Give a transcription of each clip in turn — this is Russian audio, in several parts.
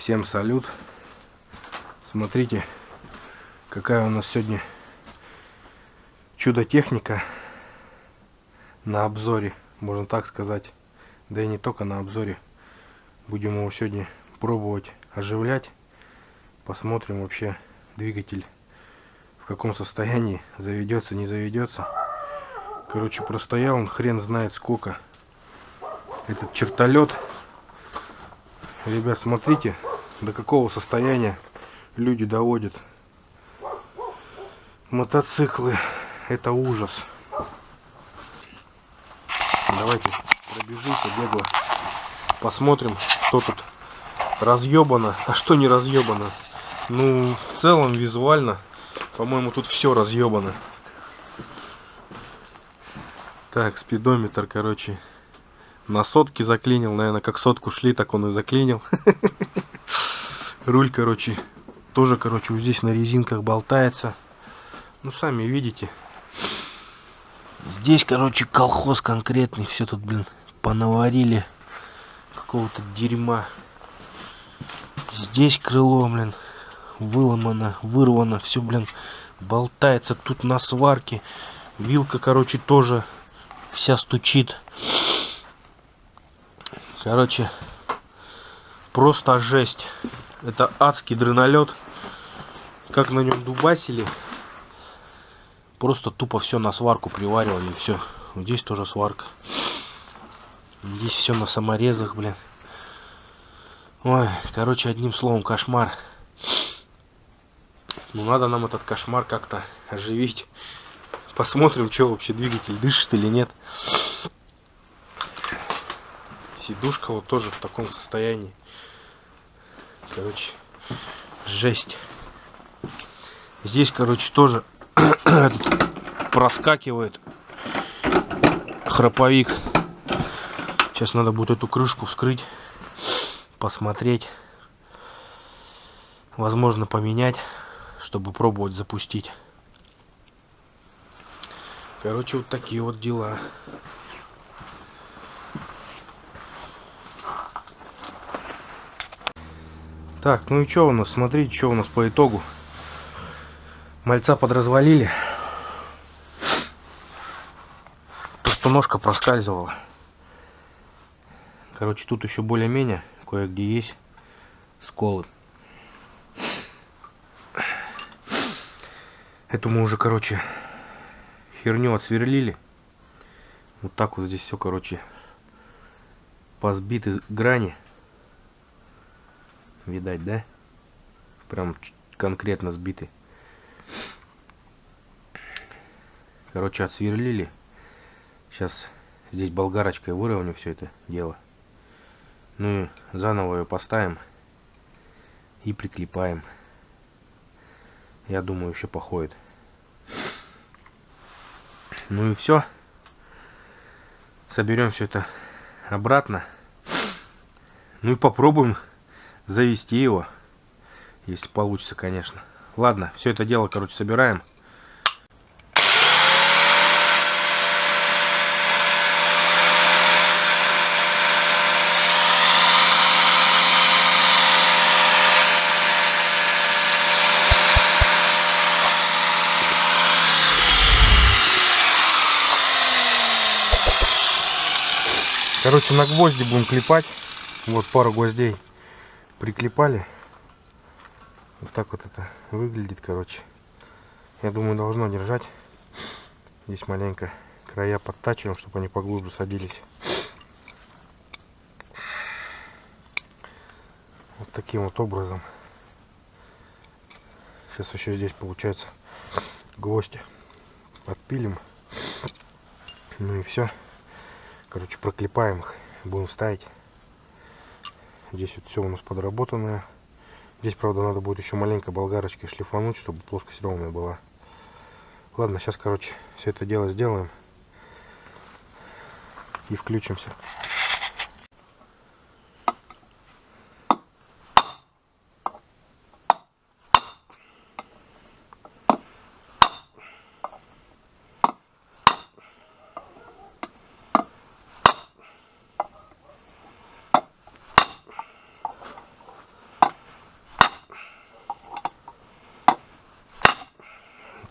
Всем салют. Смотрите, какая у нас сегодня чудо-техника на обзоре, можно так сказать. Да и не только на обзоре. Будем его сегодня пробовать оживлять. Посмотрим вообще двигатель в каком состоянии, заведется, не заведется. Короче, простоял он хрен знает сколько. Этот чертолет. Ребят, смотрите, до какого состояния люди доводят мотоциклы. Это ужас. Давайте пробежимся бегло. Посмотрим, что тут разъебано, а что не разъебано. Ну, в целом, визуально, по-моему, тут все разъебано. Так, спидометр, короче, на сотке заклинил. Наверное, как сотку шли, так он и заклинил. Руль, короче, тоже, короче, вот здесь на резинках болтается. Ну, сами видите. Здесь, короче, колхоз конкретный. Все тут, блин, понаварили какого-то дерьма. Здесь крыло, блин, выломано, вырвано. Все, блин, болтается тут на сварке. Вилка, короче, тоже вся стучит. Короче, просто жесть. Это адский дренолет. Как на нем дубасили. Просто тупо все на сварку приваривали и все. Здесь тоже сварка. Здесь все на саморезах, блин. Ой, короче, одним словом, кошмар. Ну, надо нам этот кошмар как-то оживить. Посмотрим, что вообще двигатель дышит или нет. Сидушка вот тоже в таком состоянии. Короче, жесть. Здесь, короче, тоже проскакивает храповик. Сейчас надо будет эту крышку вскрыть, посмотреть, возможно, поменять, чтобы пробовать запустить. Короче, вот такие вот дела. Так, ну и что у нас? Смотрите, что у нас по итогу. Мальца подразвалили. То, что ножка проскальзывала. Короче, тут еще более-менее кое-где есть сколы. Эту мы уже, короче, херню отсверлили. Вот так вот здесь все, короче, позбиты грани. Видать, да? Прям конкретно сбиты. Короче, отсверлили. Сейчас здесь болгарочкой выровню все это дело. Ну и заново ее поставим и приклепаем. Я думаю, еще походит. Ну и все. Соберем все это обратно. Ну и попробуем завести его. Если получится, конечно. Ладно, все это дело, короче, собираем. Короче, на гвозди будем клепать. Вот пару гвоздей приклепали. Вот так вот это выглядит, короче. Я думаю, должно держать. Здесь маленько края подтачиваем, чтобы они поглубже садились. Вот таким вот образом. Сейчас еще здесь получается гвозди подпилим. Ну и все. Короче, проклепаем их, будем ставить. Здесь вот все у нас подработанное. Здесь, правда, надо будет еще маленько болгарочкой шлифануть, чтобы плоскость ровная была. Ладно, сейчас, короче, все это дело сделаем и включимся.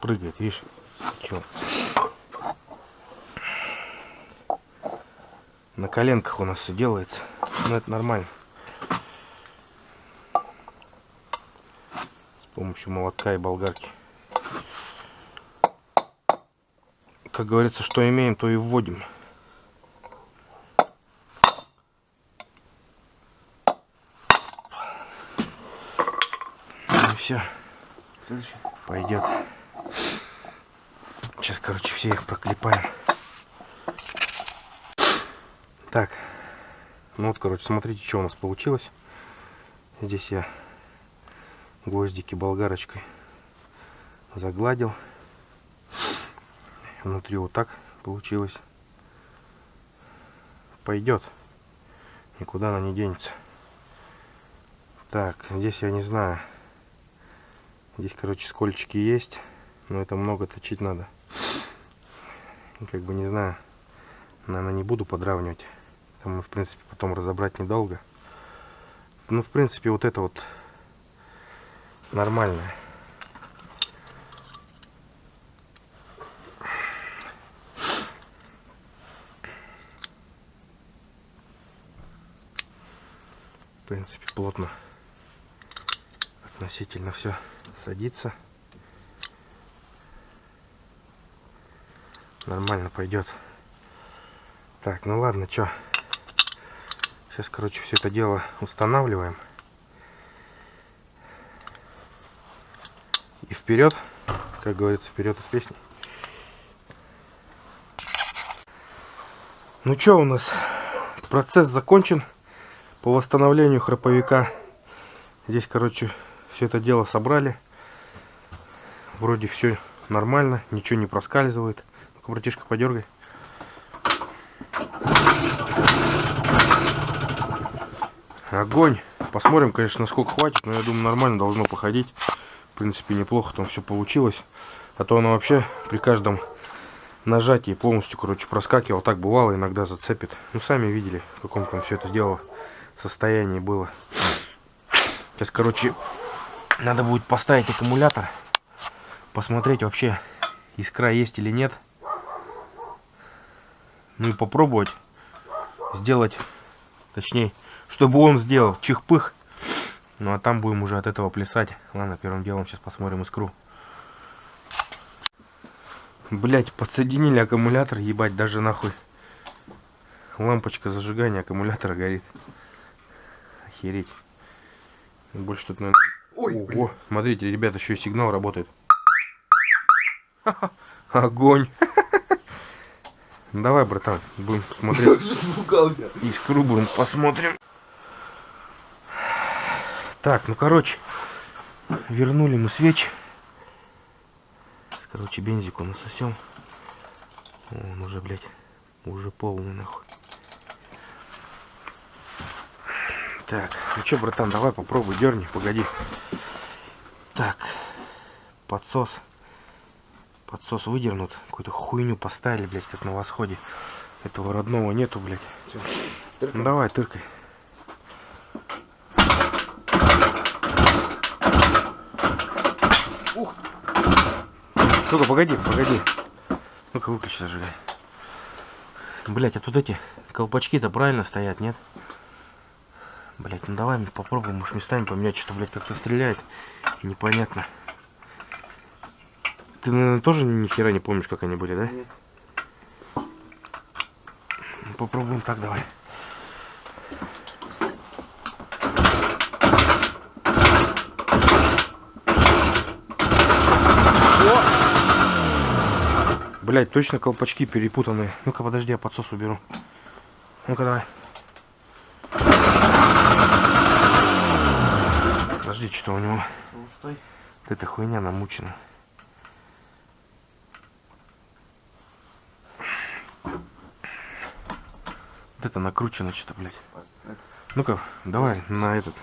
прыгает, видишь? Чё? На коленках у нас все делается. Но это нормально. С помощью молотка и болгарки. Как говорится, что имеем, то и вводим. И все. Пойдет. Сейчас, короче, все их проклепаем. Так. Ну вот, короче, смотрите, что у нас получилось. Здесь я гвоздики болгарочкой загладил. Внутри вот так получилось. Пойдет. Никуда она не денется. Так, здесь я не знаю. Здесь, короче, скольчики есть. Но это много точить надо. И как бы не знаю. Наверное, не буду подравнивать. Там, в принципе, потом разобрать недолго. Ну, в принципе, вот это вот нормальное. В принципе, плотно относительно все садится. Нормально пойдет. Так, ну ладно, что? Сейчас, короче, все это дело устанавливаем. И вперед, как говорится, вперед из песни. Ну что, у нас процесс закончен по восстановлению храповика. Здесь, короче, все это дело собрали. Вроде все нормально, ничего не проскальзывает. Ну-ка, братишка, подергай. Огонь. Посмотрим, конечно, насколько хватит, но я думаю, нормально должно походить. В принципе, неплохо там все получилось. А то оно вообще при каждом нажатии полностью, короче, проскакивал. Так бывало, иногда зацепит. Ну, сами видели, в каком там все это дело состоянии было. Сейчас, короче, надо будет поставить аккумулятор. Посмотреть вообще, искра есть или нет. Ну и попробовать сделать, точнее, чтобы он сделал чих-пых. Ну а там будем уже от этого плясать. Ладно, первым делом сейчас посмотрим искру. Блять, подсоединили аккумулятор, ебать, даже нахуй. Лампочка зажигания аккумулятора горит. Охереть. Больше тут, наверное... Ого, смотрите, ребята, еще и сигнал работает. Огонь. Давай, братан, будем смотреть. Искру будем посмотрим. Так, ну короче, вернули мы свечи. Короче, бензику насосем. Он уже, блядь, уже полный нахуй. Так, ну что, братан, давай попробуй, дерни, погоди. Так, подсос. Подсос выдернут. Какую-то хуйню поставили, блядь, как на восходе. Этого родного нету, блядь. Ну, давай, тыркай. Ух. Ну-ка, погоди. Ну-ка, выключи, зажигай. Блядь, а тут эти колпачки-то правильно стоят, нет? Блядь, ну давай попробуем, может, местами поменять. Что-то, блядь, как-то стреляет. Непонятно. Ты, наверное, тоже ни хера не помнишь, как они были, да? Нет. Попробуем так, давай. Блять, точно колпачки перепутанные. Ну-ка, подожди, я подсос уберу. Ну-ка, давай. Подожди, что у него? Стой. Вот эта хуйня намучена. Вот это накручено что-то, блядь. Ну-ка, давай на этот.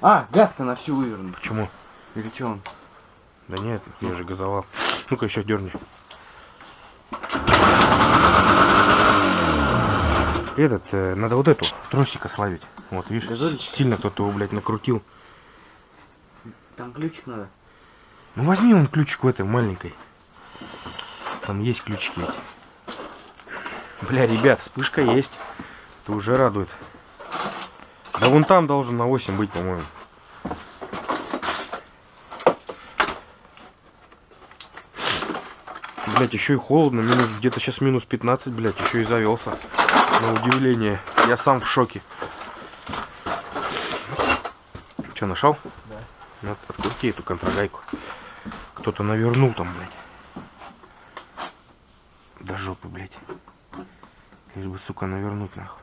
А, газ-то на всю вывернут. Почему? Или что он? Да нет, я же газовал. Ну-ка, еще дерни. Этот, надо вот эту тросика славить. Вот, видишь, сильно кто-то его, блядь, накрутил. Там ключик надо. Ну возьми вон ключик в этой маленькой. Там есть ключики эти. Бля, ребят, вспышка есть. Это уже радует. Да вон там должен на 8 быть, по-моему. Блять, еще и холодно. Где-то сейчас минус 15, блять, еще и завелся. На удивление. Я сам в шоке. Че, нашел? Да. Ну, подкрути эту контрагайку. Кто-то навернул там, блядь. До жопы, блядь. Лишь бы, сука, навернуть, нахуй.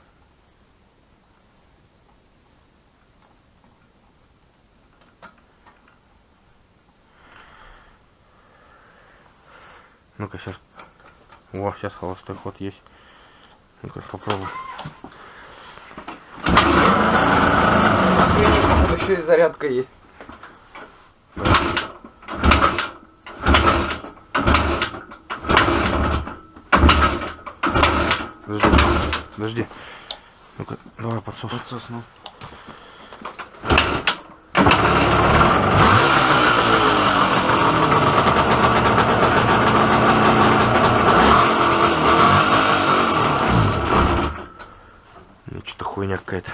Ну-ка, сейчас. О, сейчас холостой ход есть. Ну-ка, попробуй. Еще и зарядка есть. Подожди. Ну-ка, давай подсос. Подсос, ну. Ну, что-то хуйня какая-то.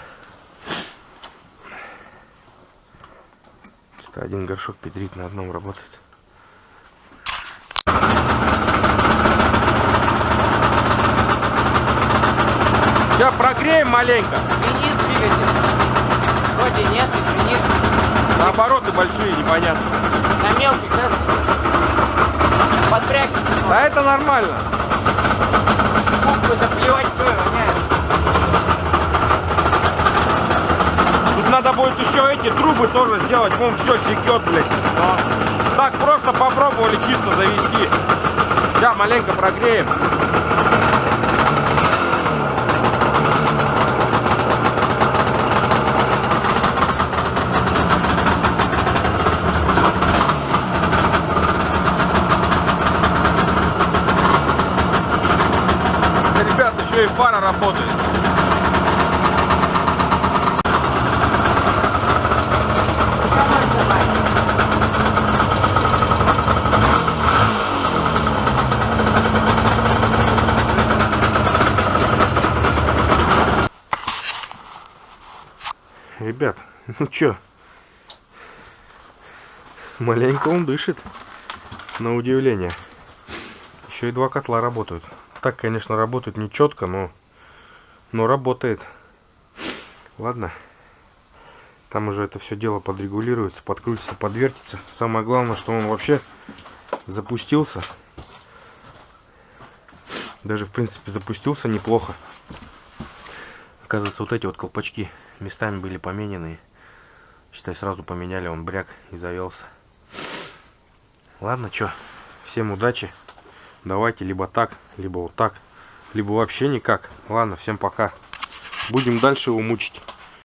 Что-то один горшок петрит на одном работает. Сейчас прогреем маленько. Винит двигатель. Вроде нет, винит. Наобороты большие, непонятно. На мелких, да? Подпрягь. Да это нормально. Буквы-то плевать, что воняет. Тут надо будет еще эти трубы тоже сделать. Вон все секет, блядь. Так просто попробовали чисто завести. Сейчас маленько прогреем. Ребят, еще и фара работает. Ребят, ну чё, маленько он дышит, на удивление. Еще и два котла работают. Так, конечно, работает не четко, но работает. Ладно, там уже это все дело подрегулируется, подкрутится, подвертится. Самое главное, что он вообще запустился. Даже, в принципе, запустился неплохо. Оказывается, вот эти вот колпачки местами были поменены. Считай, сразу поменяли, он бряк и завелся. Ладно, чё, всем удачи. Давайте либо так, либо вот так, либо вообще никак. Ладно, всем пока. Будем дальше его мучить.